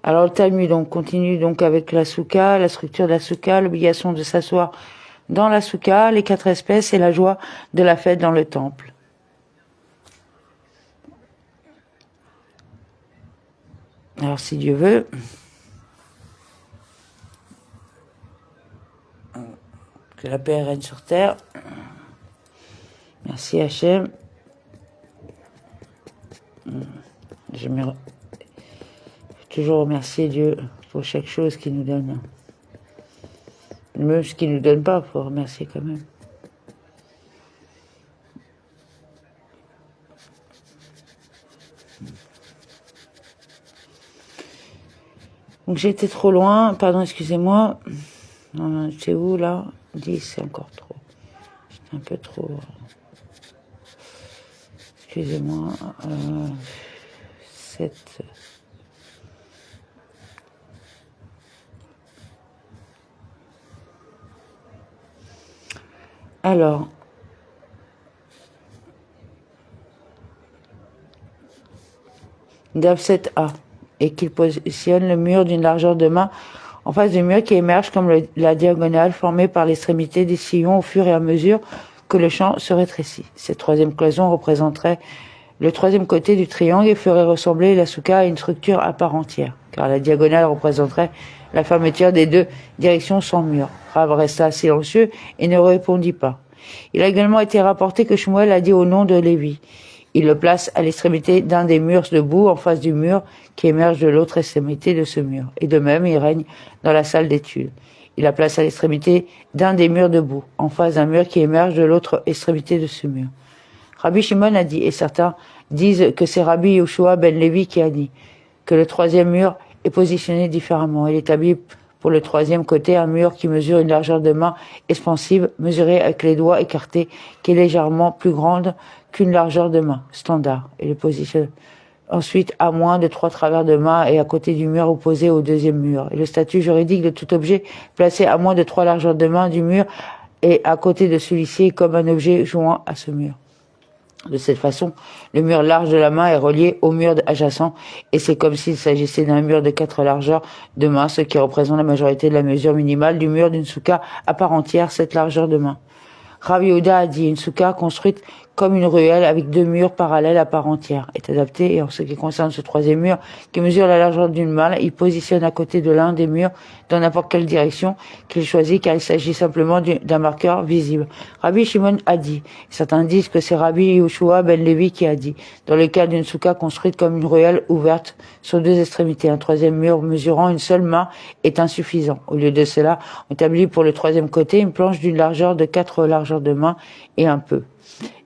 Alors le Talmud donc continue donc avec la soukha, la structure de la soukha, l'obligation de s'asseoir dans la soukha, les 4 espèces et la joie de la fête dans le temple. Alors si Dieu veut, que la paix règne sur terre. Merci Hachem. J'aimerais toujours remercier Dieu pour chaque chose qu'il nous donne. Même ce qu'il ne nous donne pas, il faut remercier quand même. Donc j'ai été trop loin, pardon, excusez-moi. Non, c'est où là 10, c'est encore trop. J'étais un peu trop... Excusez-moi. 7... Alors, DAF 7A, et qu'il positionne le mur d'une largeur de main en face du mur qui émerge comme la diagonale formée par l'extrémité des sillons au fur et à mesure que le champ se rétrécit. Cette troisième cloison représenterait le troisième côté du triangle et ferait ressembler la soukha à une structure à part entière, car la diagonale représenterait la fermeture des 2 directions sans mur. Rav resta silencieux et ne répondit pas. Il a également été rapporté que Shmuel a dit au nom de Lévi. Il le place à l'extrémité d'un des murs debout en face du mur qui émerge de l'autre extrémité de ce mur. Et de même, il règne dans la salle d'études. Il la place à l'extrémité d'un des murs debout, en face d'un mur qui émerge de l'autre extrémité de ce mur. Rabbi Shimon a dit, et certains disent que c'est Rabbi Yoshua ben Lévi qui a dit, que le troisième mur est positionné différemment. Il établit pour le troisième côté un mur qui mesure une largeur de main expansive, mesurée avec les doigts écartés, qui est légèrement plus grande qu'une largeur de main standard. Et le positionne ensuite à moins de 3 travers de main et à côté du mur opposé au deuxième mur. Et le statut juridique de tout objet placé à moins de 3 largeurs de main du mur et à côté de celui-ci est comme un objet joint à ce mur. De cette façon, le mur large de la main est relié au mur adjacent et c'est comme s'il s'agissait d'un mur de 4 largeurs de main, ce qui représente la majorité de la mesure minimale du mur d'une soukha à part entière, cette largeur de main. Rav Yehuda a dit une soukha construite comme une ruelle avec 2 murs parallèles à part entière est adaptée et en ce qui concerne ce troisième mur qui mesure la largeur d'une main, il positionne à côté de l'un des murs dans n'importe quelle direction qu'il choisit car il s'agit simplement d'un marqueur visible. Rabbi Shimon a dit, certains disent que c'est Rabbi Yoshua ben Lévi qui a dit, dans le cas d'une soukha construite comme une ruelle ouverte sur 2 extrémités, un troisième mur mesurant une seule main est insuffisant. Au lieu de cela, on établit pour le troisième côté une planche d'une largeur de 4 largeurs de main et un peu.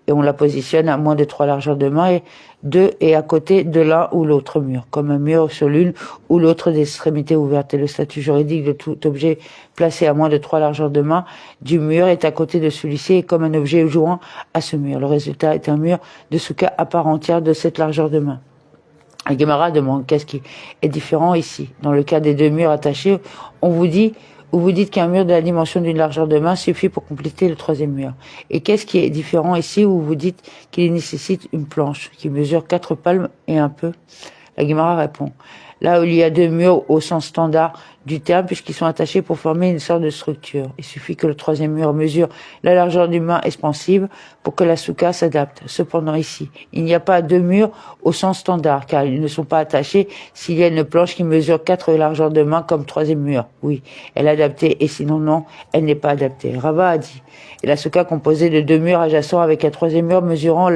Et on la positionne à moins de 3 largeurs de main et 2 et à côté de l'un ou l'autre mur, comme un mur sur l'une ou l'autre des extrémités ouvertes. Et le statut juridique de tout objet placé à moins de 3 largeurs de main du mur est à côté de celui-ci et comme un objet joint à ce mur. Le résultat est un mur de soukha à part entière de cette largeur de main. La Gemara demande qu'est-ce qui est différent ici. Dans le cas des 2 murs attachés, vous dites qu'un mur de la dimension d'une largeur de main suffit pour compléter le troisième mur. Et qu'est-ce qui est différent ici où vous dites qu'il nécessite une planche qui mesure 4 palmes et un peu? La Gemara répond. Là où il y a 2 murs au sens standard du terme, puisqu'ils sont attachés pour former une sorte de structure. Il suffit que le troisième mur mesure la largeur d'une main expansive pour que la soukha s'adapte. Cependant ici, il n'y a pas 2 murs au sens standard, car ils ne sont pas attachés s'il y a une planche qui mesure 4 largeurs de main comme troisième mur. Oui, elle est adaptée, et sinon non, elle n'est pas adaptée. Rava a dit, et la soukha composée de 2 murs adjacents avec un troisième mur mesurant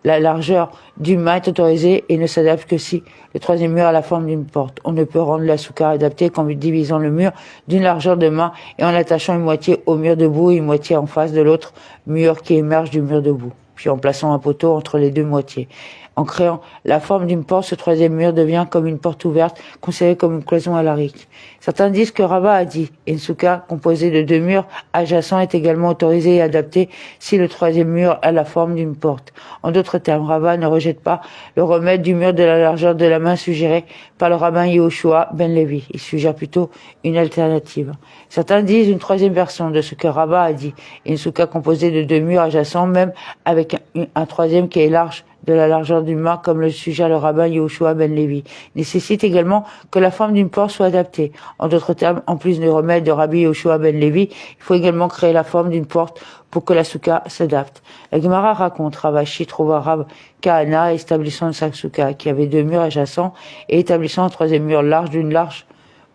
la largeur d'une main est autorisée et ne s'adapte que si le troisième mur a la forme d'une porte. On ne peut rendre la soukha adaptée qu'en divisant le mur d'une largeur de main et en attachant une moitié au mur debout et une moitié en face de l'autre mur qui émerge du mur debout, puis en plaçant un poteau entre les 2 moitiés. En créant la forme d'une porte, ce troisième mur devient comme une porte ouverte, considérée comme une cloison alarique. Certains disent que Rava a dit, une soukha composée de 2 murs adjacents est également autorisée et adaptée si le troisième mur a la forme d'une porte. En d'autres termes, Rava ne rejette pas le remède du mur de la largeur de la main suggéré par le rabbin Yehoshua ben Lévi. Il suggère plutôt une alternative. Certains disent une troisième version de ce que Rava a dit, une soukha composée de 2 murs adjacents, même avec un troisième qui est large de la largeur du mât, comme le suggère le rabbin Yehoshua ben Levi, nécessite également que la forme d'une porte soit adaptée. En d'autres termes, en plus du remède de Rabbi Yehoshua ben Levi, il faut également créer la forme d'une porte pour que la souka s'adapte. La Gemara raconte, Ravashi trouva Rab Kahana établissant sa souka, qui avait 2 murs adjacents, et établissant un 3e mur large d'une large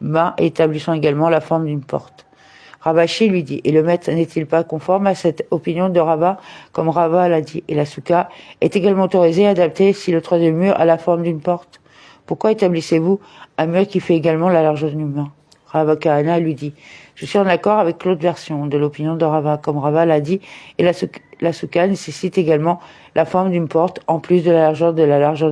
main, et établissant également la forme d'une porte. Ravashi lui dit, et le maître n'est-il pas conforme à cette opinion de Rava, comme Rava l'a dit, et la souka est également autorisée et adaptée si le 3e mur a la forme d'une porte. Pourquoi établissez-vous un mur qui fait également la largeur d'une main? Rava Kahana lui dit, je suis en accord avec l'autre version de l'opinion de Rava, comme Rava l'a dit, et la souka nécessite également la forme d'une porte, en plus de la largeur de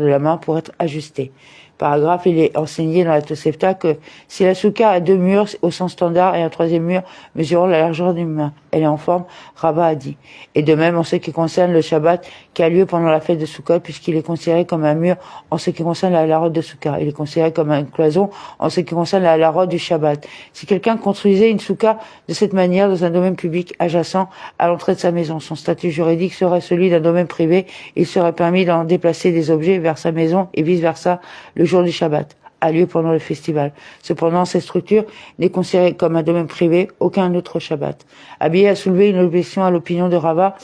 la main pour être ajustée. Paragraphe, il est enseigné dans la Tosefta que si la souka a 2 murs au sens standard et un 3e mur mesurant la largeur d'une main, elle est en forme, Rava a dit. Et de même en ce qui concerne le Shabbat qui a lieu pendant la fête de Sukkot, puisqu'il est considéré comme un mur en ce qui concerne la halachot de souka. Il est considéré comme une cloison en ce qui concerne la halachot du Shabbat. Si quelqu'un construisait une souka de cette manière dans un domaine public adjacent à l'entrée de sa maison, son statut juridique serait celui d'un domaine privé. Il serait permis d'en déplacer des objets vers sa maison et vice-versa le jour du Shabbat, a lieu pendant le festival. Cependant, cette structure n'est considérée comme un domaine privé, aucun autre Shabbat. Abiy a soulevé une objection à l'opinion de Rava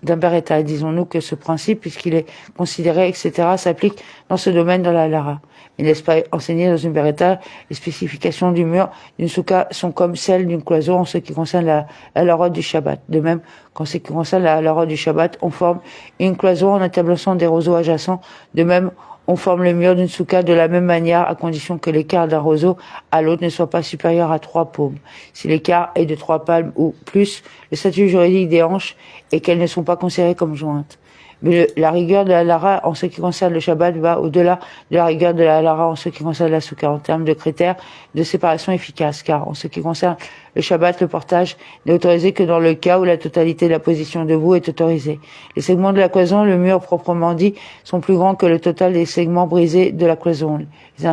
d'un Beretta. Disons-nous que ce principe, puisqu'il est considéré, etc., s'applique dans ce domaine dans la Lara. Mais n'est-ce pas enseigné dans une Beretta, les spécifications du mur d'une souka sont comme celles d'une cloison en ce qui concerne la halachot du Shabbat. De même, qu'en ce qui concerne la halachot du Shabbat, on forme une cloison en établissant des roseaux adjacents. De même, on forme le mur d'une souka de la même manière, à condition que l'écart d'un roseau à l'autre ne soit pas supérieur à 3 paumes. Si l'écart est de 3 palmes ou plus, le statut juridique des hanches est qu'elles ne sont pas considérées comme jointes. Mais la rigueur de la lara en ce qui concerne le Shabbat va au-delà de la rigueur de la lara en ce qui concerne la souka en termes de critères de séparation efficace, car en ce qui concerne le Shabbat, le portage n'est autorisé que dans le cas où la totalité de la position debout est autorisée. Les segments de la cloison, le mur proprement dit, sont plus grands que le total des segments brisés de la cloison. Les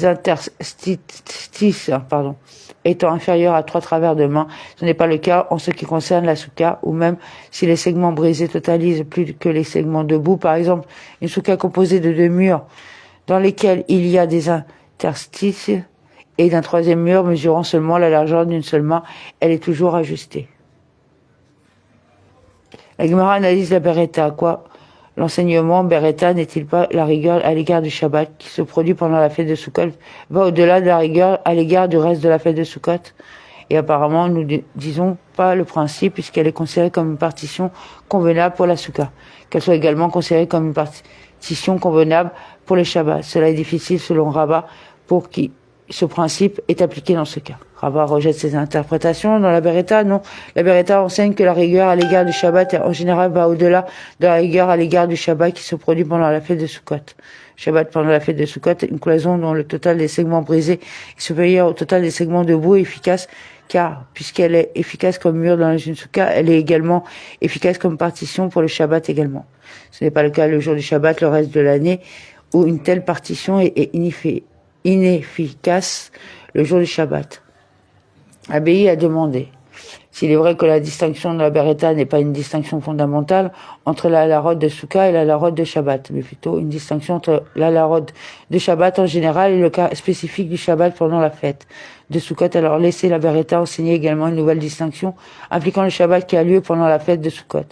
interstices, étant inférieurs à 3 travers de main. Ce n'est pas le cas en ce qui concerne la souka, ou même si les segments brisés totalisent plus que les segments debout. Par exemple, une souka composée de 2 murs dans lesquels il y a des interstices et d'un 3e mur mesurant seulement la largeur d'une seule main, elle est toujours ajustée. La Gemara analyse la Beretta. Quoi l'enseignement Beretta n'est-il pas la rigueur à l'égard du Shabbat qui se produit pendant la fête de Sukkot va au-delà de la rigueur à l'égard du reste de la fête de Sukkot? Et apparemment, nous ne disons pas le principe puisqu'elle est considérée comme une partition convenable pour la Souka. Qu'elle soit également considérée comme une partition convenable pour le Shabbat. Cela est difficile selon Rava pour qui ce principe est appliqué dans ce cas. Rava rejette ces interprétations. Dans la Beretta, non. La Beretta enseigne que la rigueur à l'égard du Shabbat en général va au-delà de la rigueur à l'égard du Shabbat qui se produit pendant la fête de Sukkot. Shabbat pendant la fête de Sukkot, une cloison dont le total des segments brisés est supérieur au total des segments debout est efficace, car puisqu'elle est efficace comme mur dans une souka, elle est également efficace comme partition pour le Shabbat également. Ce n'est pas le cas le jour du Shabbat, le reste de l'année, où une telle partition est inefficace le jour du Shabbat. Abiy a demandé s'il est vrai que la distinction de la Beretta n'est pas une distinction fondamentale entre la halachot de Souka et la halachot de Shabbat, mais plutôt une distinction entre la halachot de Shabbat en général et le cas spécifique du Shabbat pendant la fête de Sukkot. Alors laissez la Beretta enseigner également une nouvelle distinction impliquant le Shabbat qui a lieu pendant la fête de Sukkot.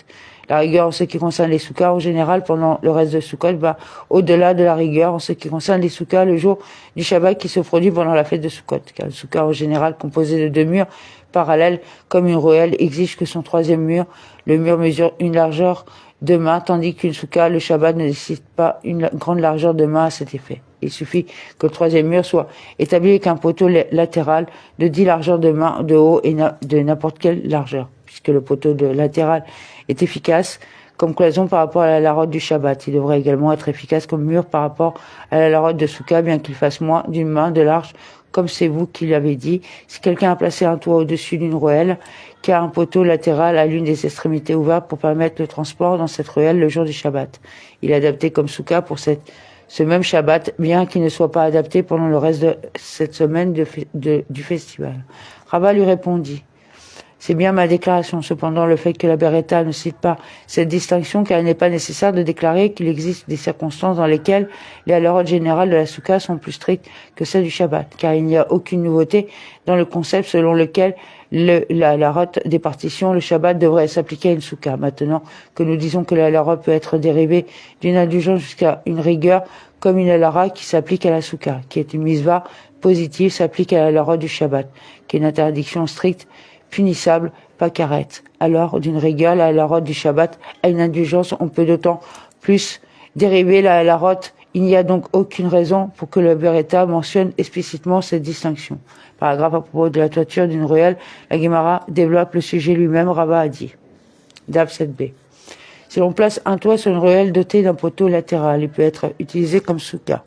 La rigueur en ce qui concerne les soukas en général pendant le reste de Sukkot va au-delà de la rigueur en ce qui concerne les soukas le jour du Shabbat qui se produit pendant la fête de Sukkot. Car le souka en général composé de 2 murs parallèles comme une ruelle exige que son 3e mur, le mur mesure une largeur de main tandis qu'une souka, le Shabbat ne nécessite pas une grande largeur de main à cet effet. Il suffit que le 3e mur soit établi avec un poteau latéral de 10 largeurs de main de haut et de n'importe quelle largeur, puisque le poteau de latéral est efficace comme cloison par rapport à la halachot du Shabbat. Il devrait également être efficace comme mur par rapport à la halachot de Souka, bien qu'il fasse moins d'une main de large, comme c'est vous qui l'avez dit. Si quelqu'un a placé un toit au-dessus d'une ruelle, qui a un poteau latéral à l'une des extrémités ouvertes pour permettre le transport dans cette ruelle le jour du Shabbat, il est adapté comme Souka pour ce même Shabbat, bien qu'il ne soit pas adapté pendant le reste de cette semaine du festival. Rava lui répondit: C'est bien ma déclaration. Cependant, le fait que la Beretta ne cite pas cette distinction, car il n'est pas nécessaire de déclarer qu'il existe des circonstances dans lesquelles les halachot générales de la soukha sont plus strictes que celles du Shabbat, car il n'y a aucune nouveauté dans le concept selon lequel la halachot des partitions, le Shabbat devrait s'appliquer à une soukha. Maintenant que nous disons que la halachot peut être dérivée d'une indulgence jusqu'à une rigueur, comme une halakha qui s'applique à la soukha, qui est une misva positive, s'applique à la halachot du Shabbat, qui est une interdiction stricte, punissable, pas carette. Alors, d'une rigueur, la halachot du Shabbat a une indulgence, on peut d'autant plus dériver la halachot. Il n'y a donc aucune raison pour que le Beretta mentionne explicitement cette distinction. Paragraphe à propos de la toiture d'une ruelle, la Gemara développe le sujet lui-même, Rava a dit. Daf 7b. Si l'on place un toit sur une ruelle dotée d'un poteau latéral, il peut être utilisé comme soukha.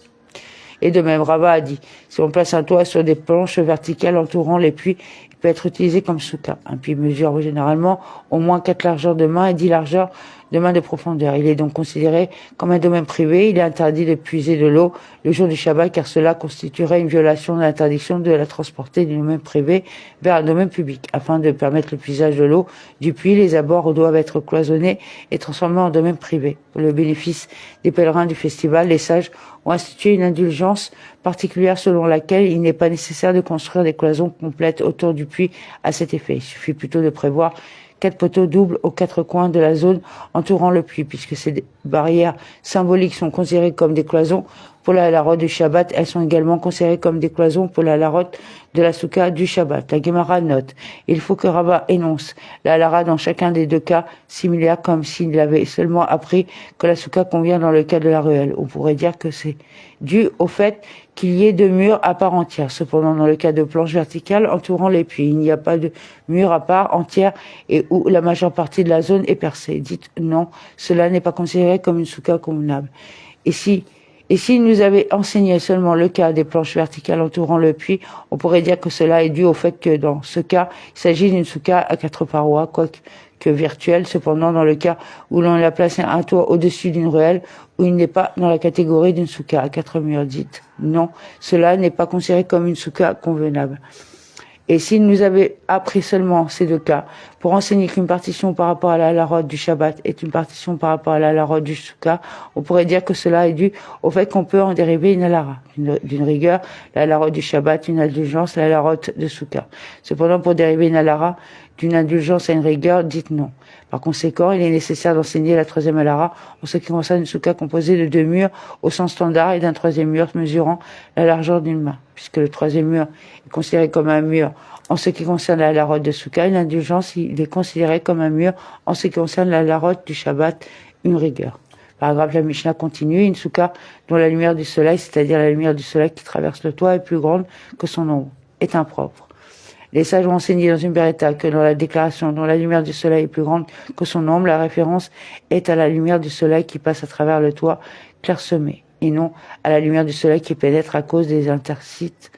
Et de même, Rava a dit, si on place un toit sur des planches verticales entourant les puits, il peut être utilisé comme soukha. Un puits mesure généralement au moins 4 largeurs de main et 10 largeurs de main de profondeur. Il est donc considéré comme un domaine privé. Il est interdit de puiser de l'eau le jour du Shabbat, car cela constituerait une violation de l'interdiction de la transporter du domaine privé vers un domaine public. Afin de permettre le puisage de l'eau du puits, les abords doivent être cloisonnés et transformés en domaine privé. Pour le bénéfice des pèlerins du festival, les sages ont institué une indulgence particulière selon laquelle il n'est pas nécessaire de construire des cloisons complètes autour du puits à cet effet. Il suffit plutôt de prévoir 4 poteaux doubles aux 4 coins de la zone entourant le puits, puisque ces barrières symboliques sont considérées comme des cloisons pour la halachot du Shabbat. Elles sont également considérées comme des cloisons pour la halachot de la soukha du Shabbat. La Gemara note, il faut que Rava énonce la halakha dans chacun des deux cas similaires, comme s'il avait seulement appris que la soukha convient dans le cas de la ruelle. On pourrait dire que c'est dû au fait qu'il y ait 2 murs à part entière. Cependant, dans le cas de planches verticales entourant les puits, il n'y a pas de mur à part entière et où la majeure partie de la zone est percée. Dites non, cela n'est pas considéré comme une soukha convenable. Et si nous avait enseigné seulement le cas des planches verticales entourant le puits, on pourrait dire que cela est dû au fait que dans ce cas, il s'agit d'une soukha à 4 parois, quoique virtuelle. Cependant, dans le cas où l'on a placé un toit au-dessus d'une ruelle, où il n'est pas dans la catégorie d'une soukha à 4 murs, dites non, cela n'est pas considéré comme une soukha convenable. Et s'il nous avait appris seulement ces 2 cas, pour enseigner qu'une partition par rapport à la halachot du Shabbat est une partition par rapport à la halachot du soukha, on pourrait dire que cela est dû au fait qu'on peut en dériver une halakha. D'une rigueur, la halachot du Shabbat, une indulgence, la halachot de soukha. Cependant, pour dériver une halakha d'une indulgence à une rigueur, dites non. Par conséquent, il est nécessaire d'enseigner la 3e halakha en ce qui concerne une soukha composée de 2 murs au sens standard et d'un 3e mur mesurant la largeur d'une main. Puisque le 3e mur est considéré comme un mur en ce qui concerne la halachot de soukha, une indulgence, il est considéré comme un mur en ce qui concerne la halachot du Shabbat, une rigueur. Paragraphe, la Mishnah continue, une soukha dont la lumière du soleil, c'est-à-dire la lumière du soleil qui traverse le toit, est plus grande que son ombre, est impropre. Les sages ont enseigné dans une Beretta que dans la déclaration dont la lumière du soleil est plus grande que son ombre, la référence est à la lumière du soleil qui passe à travers le toit clairsemé, et non à la lumière du soleil qui pénètre à cause des interstices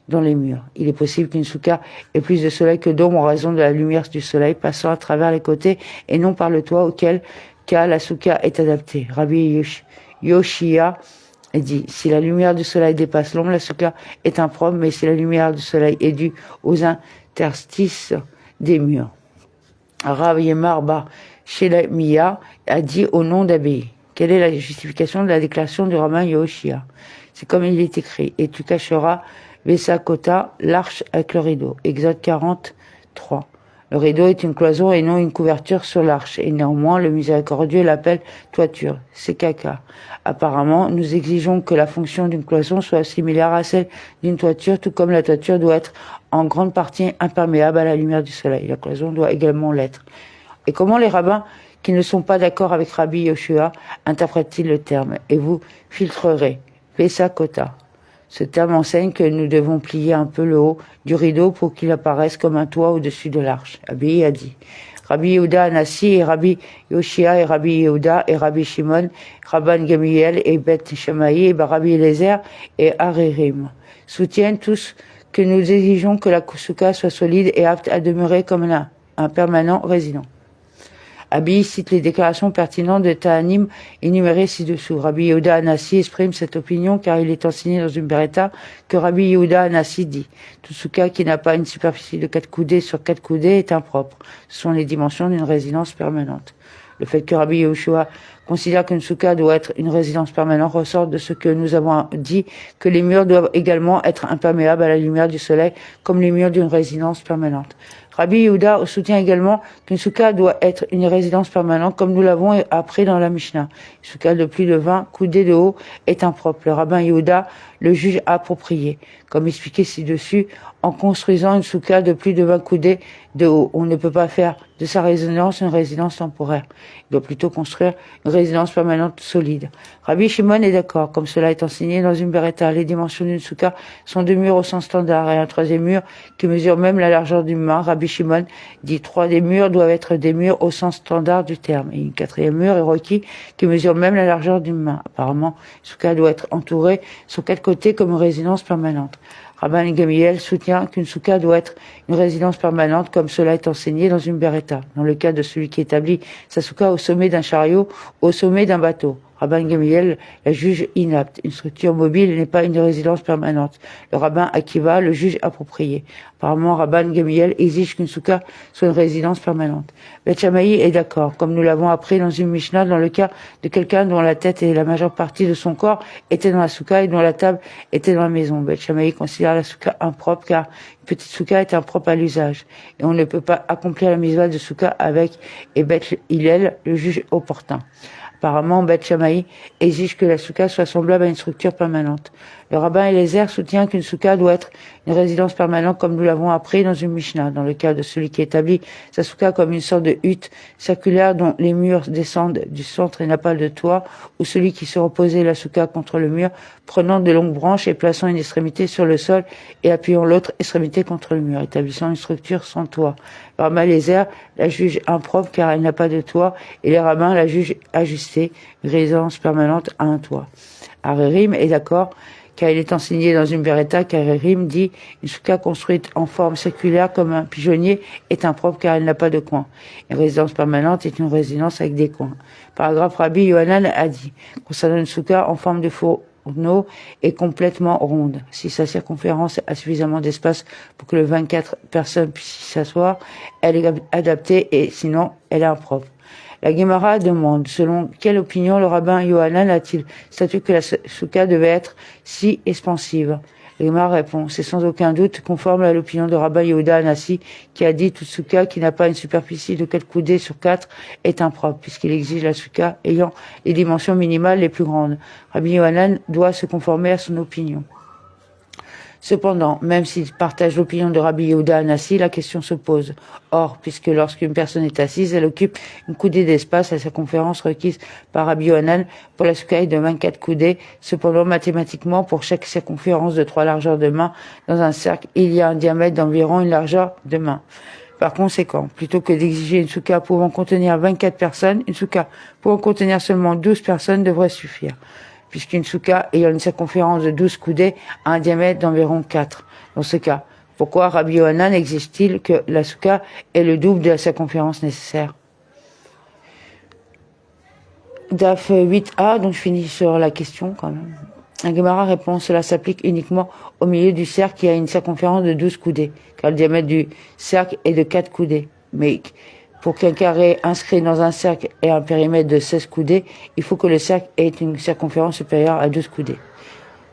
dans les murs. Il est possible qu'une soukha ait plus de soleil que d'ombre en raison de la lumière du soleil passant à travers les côtés et non par le toit, auquel cas la soukha est adaptée. Rabbi Yoshia dit, si la lumière du soleil dépasse l'ombre, la soukha est impropre, mais si la lumière du soleil est due aux interstices des murs. Rav Yemar Bar Shelemiya a dit au nom d'Abbaye. Quelle est la justification de la déclaration du rabbin Yoshia? C'est comme il est écrit, et tu cacheras Vesa Kota, l'arche avec le rideau. Exode 43. Le rideau est une cloison et non une couverture sur l'arche, et néanmoins le miséricordieux l'appelle toiture, c'est caca. Apparemment, nous exigeons que la fonction d'une cloison soit similaire à celle d'une toiture, tout comme la toiture doit être en grande partie imperméable à la lumière du soleil. La cloison doit également l'être. Et comment les rabbins qui ne sont pas d'accord avec Rabbi Yoshua interprètent-ils le terme? Et vous filtrerez. Pesa Kota. Ce terme enseigne que nous devons plier un peu le haut du rideau pour qu'il apparaisse comme un toit au-dessus de l'arche. Abbaye a dit. Rabbi Yehuda Anassi et Rabbi Yoshia et Rabbi Yehuda et Rabbi Shimon, Rabban Gamiel et Beth Shammai et Rabbi Eliezer et Aririm soutiennent tous que nous exigeons que la soukha soit solide et apte à demeurer comme un permanent résident. Abi cite les déclarations pertinentes de Ta'anim énumérées ci-dessous. Rabbi Yehuda Hanassi exprime cette opinion car il est enseigné dans une Beretta que Rabbi Yehuda Hanassi dit « Tout souka qui n'a pas une superficie de 4 coudées sur 4 coudées est impropre. Ce sont les dimensions d'une résidence permanente. » Le fait que Rabbi Yehoshua considère qu'une souka doit être une résidence permanente ressort de ce que nous avons dit que les murs doivent également être imperméables à la lumière du soleil comme les murs d'une résidence permanente. Rabbi Yehuda soutient également qu'une souka doit être une résidence permanente comme nous l'avons appris dans la Mishnah. Une souka de plus de 20 coudées de haut est impropre. Le rabbin Yehuda le juge approprié. Comme expliqué ci-dessus, en construisant une souka de plus de 20 coudées de haut, on ne peut pas faire de sa résidence une résidence temporaire. Il doit plutôt construire une résidence permanente solide. Rabbi Shimon est d'accord, comme cela est enseigné dans une Beretta. Les dimensions d'une souka sont 2 murs au sens standard et un troisième mur qui mesure même la largeur d'une main. Rabbi Shimon dit 3 des murs doivent être des murs au sens standard du terme. Et une quatrième mur est requis qui mesure même la largeur d'une main. Apparemment, une souka doit être entourée sur 4 côtés comme une résidence permanente. Rabban Gamliel soutient qu'une souka doit être une résidence permanente comme cela est enseigné dans une Beretta. Dans le cas de celui qui établit sa souka au sommet d'un chariot, au sommet d'un bateau. Rabban Gamliel la juge inapte. Une structure mobile n'est pas une résidence permanente. Le rabbin Akiva le juge approprié. Apparemment, Rabban Gamliel exige qu'une souka soit une résidence permanente. Beth Shammai est d'accord, comme nous l'avons appris dans une Mishnah, dans le cas de quelqu'un dont la tête et la majeure partie de son corps étaient dans la souka et dont la table était dans la maison. Beth Shammai considère la souka impropre car une petite souka est impropre à l'usage. Et on ne peut pas accomplir la mitzvah de souka avec, et Beth Hillel le juge opportun. Apparemment, Beth Shammai exige que la souka soit semblable à une structure permanente. Le rabbin Eliezer soutient qu'une souka doit être une résidence permanente comme nous l'avons appris dans une Mishnah. Dans le cas de celui qui établit sa souka comme une sorte de hutte circulaire dont les murs descendent du centre et n'a pas de toit, ou celui qui se reposait la souka contre le mur, prenant de longues branches et plaçant une extrémité sur le sol et appuyant l'autre extrémité contre le mur, établissant une structure sans toit. Le rabbin Eliezer la juge impropre car elle n'a pas de toit et les rabbins la jugent ajustée, une résidence permanente à un toit. Arérim est d'accord car il est enseigné dans une Beretta qu'Arérim dit une souka construite en forme circulaire comme un pigeonnier est impropre car elle n'a pas de coin. Une résidence permanente est une résidence avec des coins. Paragraphe Rabbi Yohanan a dit concernant une souka en forme de fourneau est complètement ronde. Si sa circonférence a suffisamment d'espace pour que le 24 personnes puissent s'y s'asseoir, elle est adaptée et sinon elle est impropre. La Gemara demande, selon quelle opinion le rabbin Yohanan a-t-il statué que la souka devait être si expansive? La Gemara répond, c'est sans aucun doute conforme à l'opinion de rabbin Yehuda Hanassi qui a dit toute souka qui n'a pas une superficie de 4 coudées sur 4 est impropre puisqu'il exige la souka ayant les dimensions minimales les plus grandes. Rabbi Yohanan doit se conformer à son opinion. Cependant, même s'il partage l'opinion de Rabbi Yehuda Hanassi, la question se pose. Or, puisque lorsqu'une personne est assise, elle occupe une coudée d'espace à sa conférence requise par Rabbi Yohanan pour la souka est de 24 coudées. Cependant, mathématiquement, pour chaque circonférence de 3 largeurs de main dans un cercle, il y a un diamètre d'environ une largeur de main. Par conséquent, plutôt que d'exiger une souka pouvant contenir 24 personnes, une souka pouvant contenir seulement 12 personnes devrait suffire, puisqu'une souka ayant une circonférence de 12 coudées a un diamètre d'environ 4. Dans ce cas, pourquoi Rabbi Yohanan exige-t-il que la souka ait le double de la circonférence nécessaire? DAF 8a, donc je finis sur la question quand même. La Gemara répond, cela s'applique uniquement au milieu du cercle qui a une circonférence de 12 coudées, car le diamètre du cercle est de 4 coudées. Mais pour qu'un carré inscrit dans un cercle ait un périmètre de 16 coudées, il faut que le cercle ait une circonférence supérieure à 12 coudées.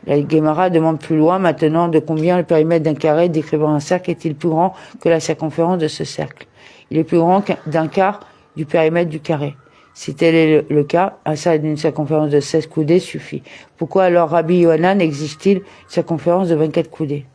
La Gemara demande plus loin maintenant de combien le périmètre d'un carré décrivant un cercle est-il plus grand que la circonférence de ce cercle. Il est plus grand d'un quart du périmètre du carré. Si tel est le cas, un cercle d'une circonférence de 16 coudées suffit. Pourquoi alors Rabbi Yohanan exige-t-il une circonférence de 24 coudées?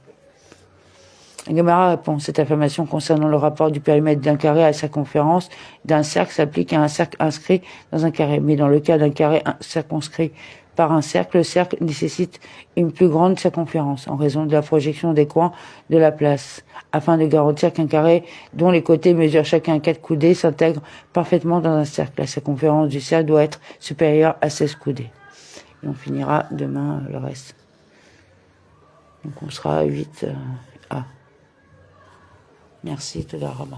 La Gemara répond, cette affirmation concernant le rapport du périmètre d'un carré à la circonférence d'un cercle s'applique à un cercle inscrit dans un carré. Mais dans le cas d'un carré circonscrit par un cercle, le cercle nécessite une plus grande circonférence en raison de la projection des coins de la place, afin de garantir qu'un carré dont les côtés mesurent chacun 4 coudées s'intègre parfaitement dans un cercle. La circonférence du cercle doit être supérieure à 16 coudées. Et on finira demain le reste. Donc on sera à 8A. Merci, Toda Rabba.